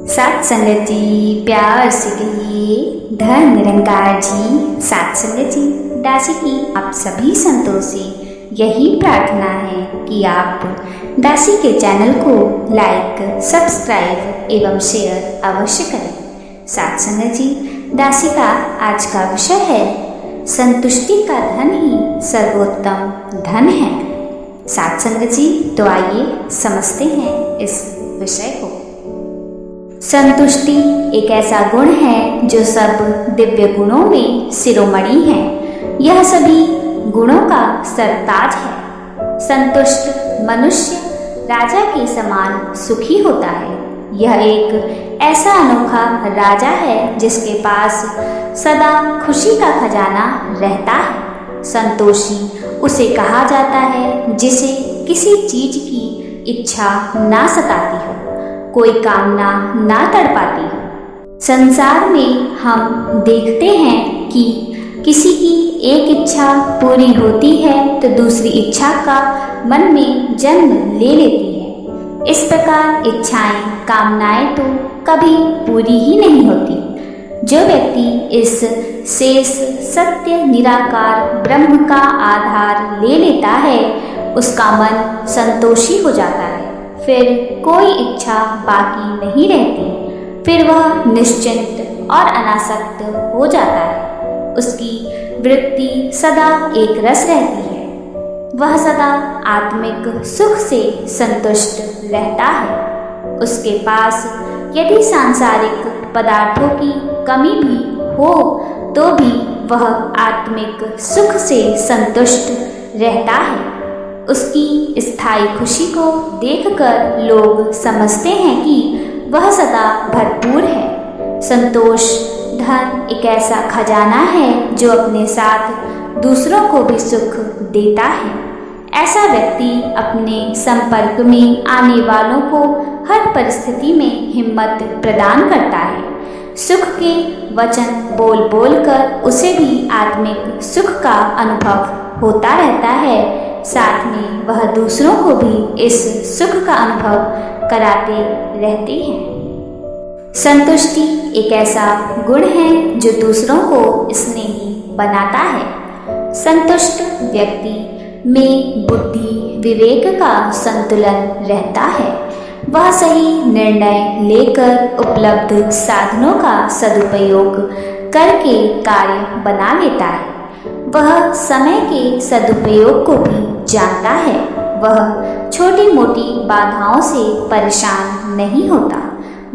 सात संगत जी प्यार से कहिए धन निरंकार जी। सात संगत जी दासी की आप सभी संतों से यही प्रार्थना है कि आप दासी के चैनल को लाइक, सब्सक्राइब एवं शेयर अवश्य करें। सात संगत जी दासी का आज का विषय है संतुष्टि का धन ही सर्वोत्तम धन है। सात संगत जी तो आइए समझते हैं इस विषय को। संतुष्टि एक ऐसा गुण है जो सब दिव्य गुणों में शिरोमणि है। यह सभी गुणों का सरताज है। संतुष्ट मनुष्य राजा के समान सुखी होता है। यह एक ऐसा अनोखा राजा है जिसके पास सदा खुशी का खजाना रहता है। संतोषी उसे कहा जाता है जिसे किसी चीज की इच्छा ना सताती हो, कोई कामना ना तड़पाती हो। संसार में हम देखते हैं कि किसी की एक इच्छा पूरी होती है तो दूसरी इच्छा का मन में जन्म ले लेती है। इस प्रकार इच्छाएं, कामनाएं तो कभी पूरी ही नहीं होती। जो व्यक्ति इस शेष सत्य निराकार ब्रह्म का आधार ले लेता है उसका मन संतोषी हो जाता है। फिर कोई इच्छा बाकी नहीं रहती। फिर वह निश्चिंत और अनासक्त हो जाता है। उसकी वृत्ति सदा एक रस रहती है। वह सदा आत्मिक सुख से संतुष्ट रहता है। उसके पास यदि सांसारिक पदार्थों की कमी भी हो तो भी वह आत्मिक सुख से संतुष्ट रहता है। उसकी स्थायी खुशी को देखकर लोग समझते हैं कि वह सदा भरपूर है। संतोष धन एक ऐसा खजाना है जो अपने साथ दूसरों को भी सुख देता है। ऐसा व्यक्ति अपने संपर्क में आने वालों को हर परिस्थिति में हिम्मत प्रदान करता है। सुख के वचन बोल बोल कर उसे भी आत्मिक सुख का अनुभव होता रहता है। साथ में वह दूसरों को भी इस सुख का अनुभव कराते रहते हैं। संतुष्टि एक ऐसा गुण है जो दूसरों को स्नेही बनाता है। संतुष्ट व्यक्ति में बुद्धि विवेक का संतुलन रहता है। वह सही निर्णय लेकर उपलब्ध साधनों का सदुपयोग करके कार्य बना लेता है। वह समय के सदुपयोग को भी जानता है। वह छोटी मोटी बाधाओं से परेशान नहीं होता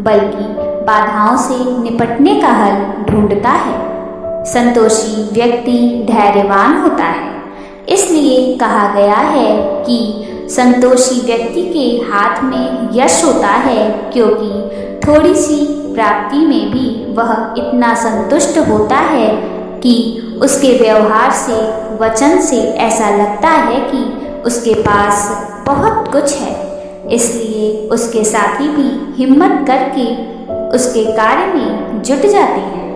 बल्कि बाधाओं से निपटने का हल ढूंढता है। संतोषी व्यक्ति धैर्यवान होता है। इसलिए कहा गया है कि संतोषी व्यक्ति के हाथ में यश होता है, क्योंकि थोड़ी सी प्राप्ति में भी वह इतना संतुष्ट होता है कि उसके व्यवहार से, वचन से ऐसा लगता है कि उसके पास बहुत कुछ है। इसलिए उसके साथी भी हिम्मत करके उसके कार्य में जुट जाते हैं।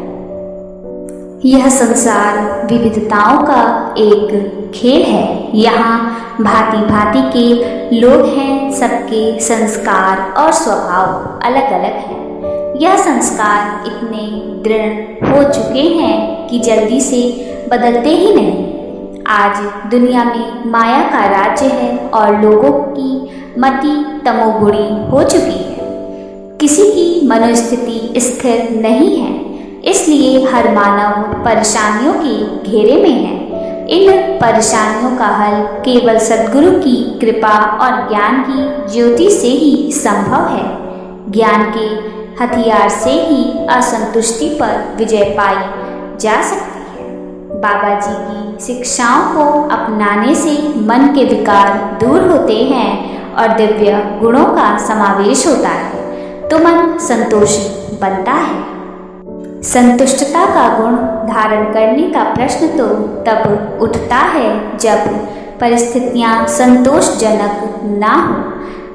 यह संसार विविधताओं का एक खेल है। यहाँ भांति भांति के लोग हैं। सबके संस्कार और स्वभाव अलग अलग हैं। यह संस्कार इतने दृढ़ हो चुके हैं कि जल्दी से बदलते ही नहीं। आज दुनिया में माया का राज्य है और लोगों की मति तमोगुणी हो चुकी है। किसी की मनोस्थिति स्थिर नहीं है। इसलिए हर मानव परेशानियों के घेरे में है। इन परेशानियों का हल केवल सद्गुरु की कृपा और ज्ञान की ज्योति से ही संभव है। ज्ञान के हथियार से ही असंतुष्टि पर विजय पाई जा सकती है। बाबा जी की शिक्षाओं को अपनाने से मन के विकार दूर होते हैं और दिव्य गुणों का समावेश होता है तो मन संतोषी बनता है। संतुष्टता का गुण धारण करने का प्रश्न तो तब उठता है जब परिस्थितियां संतोषजनक ना हो,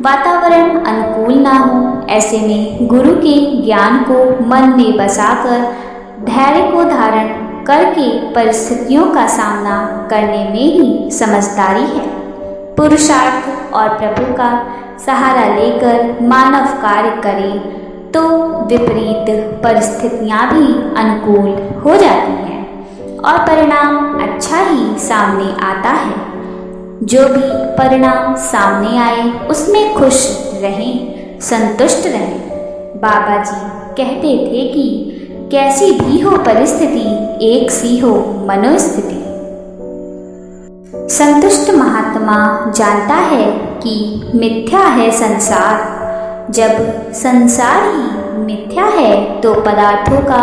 वातावरण अनुकूल ना हो। ऐसे में गुरु के ज्ञान को मन में बसाकर धैर्य को धारण करके परिस्थितियों का सामना करने में ही समझदारी है। पुरुषार्थ और प्रभु का सहारा लेकर मानव कार्य करे तो विपरीत परिस्थितियां भी अनुकूल हो जाती हैं और परिणाम अच्छा ही सामने आता है। जो भी परिणाम सामने आए उसमें खुश रहें, संतुष्ट रहें। बाबा जी कहते थे कि कैसी भी हो परिस्थिति, एक सी हो मनोस्थिति। संतुष्ट महात्मा जानता है कि मिथ्या है संसार। जब संसार ही मिथ्या है तो पदार्थों का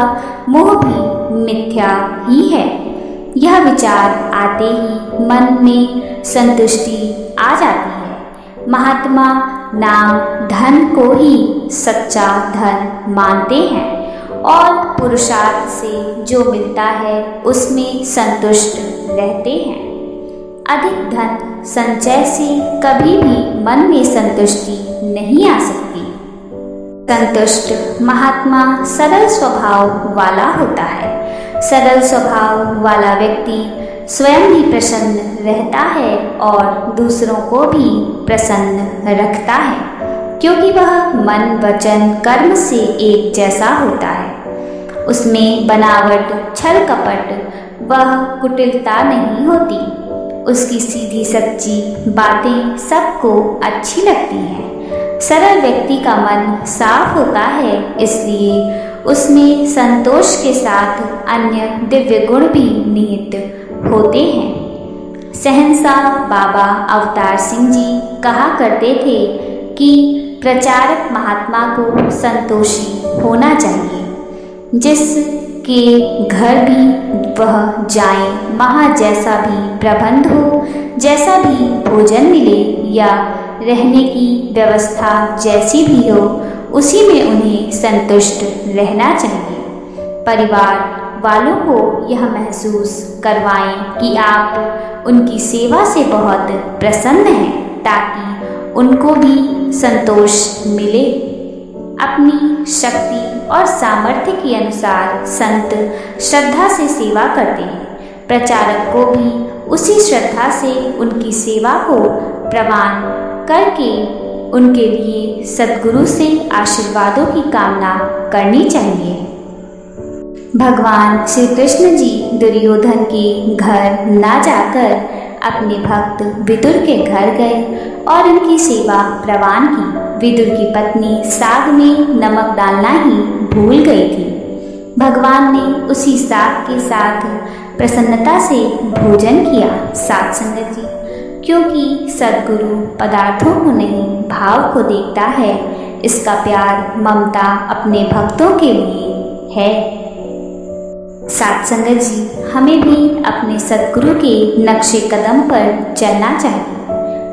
मोह भी मिथ्या ही है। यह विचार आते ही मन में संतुष्टि आ जाती है। महात्मा नाम धन को ही सच्चा धन मानते हैं और पुरुषार्थ से जो मिलता है उसमें संतुष्ट रहते हैं। अधिक धन संचय से कभी भी मन में संतुष्टि नहीं आ सकती। संतुष्ट महात्मा सरल स्वभाव वाला होता है। सरल स्वभाव वाला व्यक्ति स्वयं भी प्रसन्न रहता है और दूसरों को भी प्रसन्न रखता है, क्योंकि वह मन वचन कर्म से एक जैसा होता है। उसमें बनावट, छल कपट वह कुटिलता नहीं होती। उसकी सीधी सच्ची बातें सबको अच्छी लगती हैं। सरल व्यक्ति का मन साफ होता है, इसलिए उसमें संतोष के साथ अन्य दिव्य गुण भी निहित होते हैं। सहनशाह बाबा अवतार सिंह जी कहा करते थे कि प्रचारक महात्मा को संतोषी होना चाहिए। जिसके घर भी वह जाए, वहाँ जैसा भी प्रबंध हो, जैसा भी भोजन मिले या रहने की व्यवस्था जैसी भी हो, उसी में उन्हें संतुष्ट रहना चाहिए। परिवार वालों को यह महसूस करवाएं कि आप उनकी सेवा से बहुत प्रसन्न हैं, ताकि उनको भी संतोष मिले। अपनी शक्ति और सामर्थ्य के अनुसार संत श्रद्धा से सेवा करते हैं। प्रचारक को भी उसी श्रद्धा से उनकी सेवा को प्रवान करके उनके लिए सद्गुरु से आशीर्वादों की कामना करनी चाहिए। भगवान श्री कृष्ण जी दुर्योधन के घर ना जाकर अपने भक्त विदुर के घर गए और उनकी सेवा प्रवान की। विदुर की पत्नी साग में नमक डालना ही भूल गई थी। भगवान ने उसी साग के साथ प्रसन्नता से भोजन किया। साथ संगत जी, क्योंकि सद्गुरु पदार्थों को नहीं भाव को देखता है। इसका प्यार ममता अपने भक्तों के लिए है। साथ संगत जी, हमें भी अपने सद्गुरु के नक्शे कदम पर चलना चाहिए।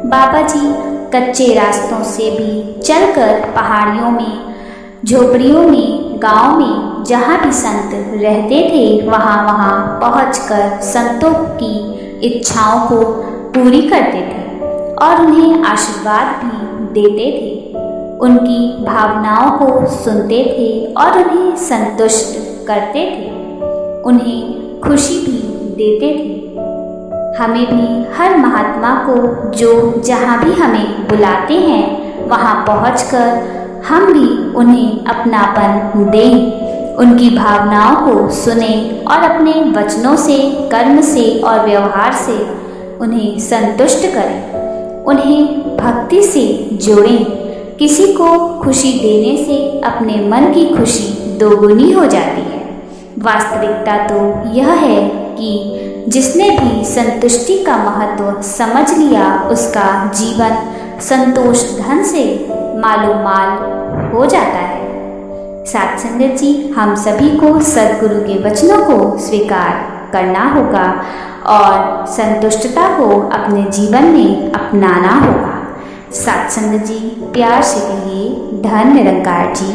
बाबा जी कच्चे रास्तों से भी चलकर पहाड़ियों में, झोपड़ियों में, गांव में जहाँ भी संत रहते थे वहाँ पहुँचकर संतों की इच्छाओं को पूरी करते थे और उन्हें आशीर्वाद भी देते थे। उनकी भावनाओं को सुनते थे और उन्हें संतुष्ट करते थे, उन्हें खुशी भी देते थे। हमें भी हर महात्मा को जो जहाँ भी हमें बुलाते हैं वहाँ पहुँचकर हम भी उन्हें अपनापन दें, उनकी भावनाओं को सुने और अपने वचनों से, कर्म से और व्यवहार से उन्हें संतुष्ट करें, उन्हें भक्ति से जोड़ें। किसी को खुशी देने से अपने मन की खुशी दोगुनी हो जाती है। वास्तविकता तो यह है कि जिसने भी संतुष्टि का महत्व समझ लिया उसका जीवन संतोष धन से मालोमाल हो जाता है। साथ संगत जी, हम सभी को सद्गुरु के वचनों को स्वीकार करना होगा और संतुष्टता को अपने जीवन में अपनाना होगा। साथ संगत जी, प्यार से कहिए धन निरंकार जी।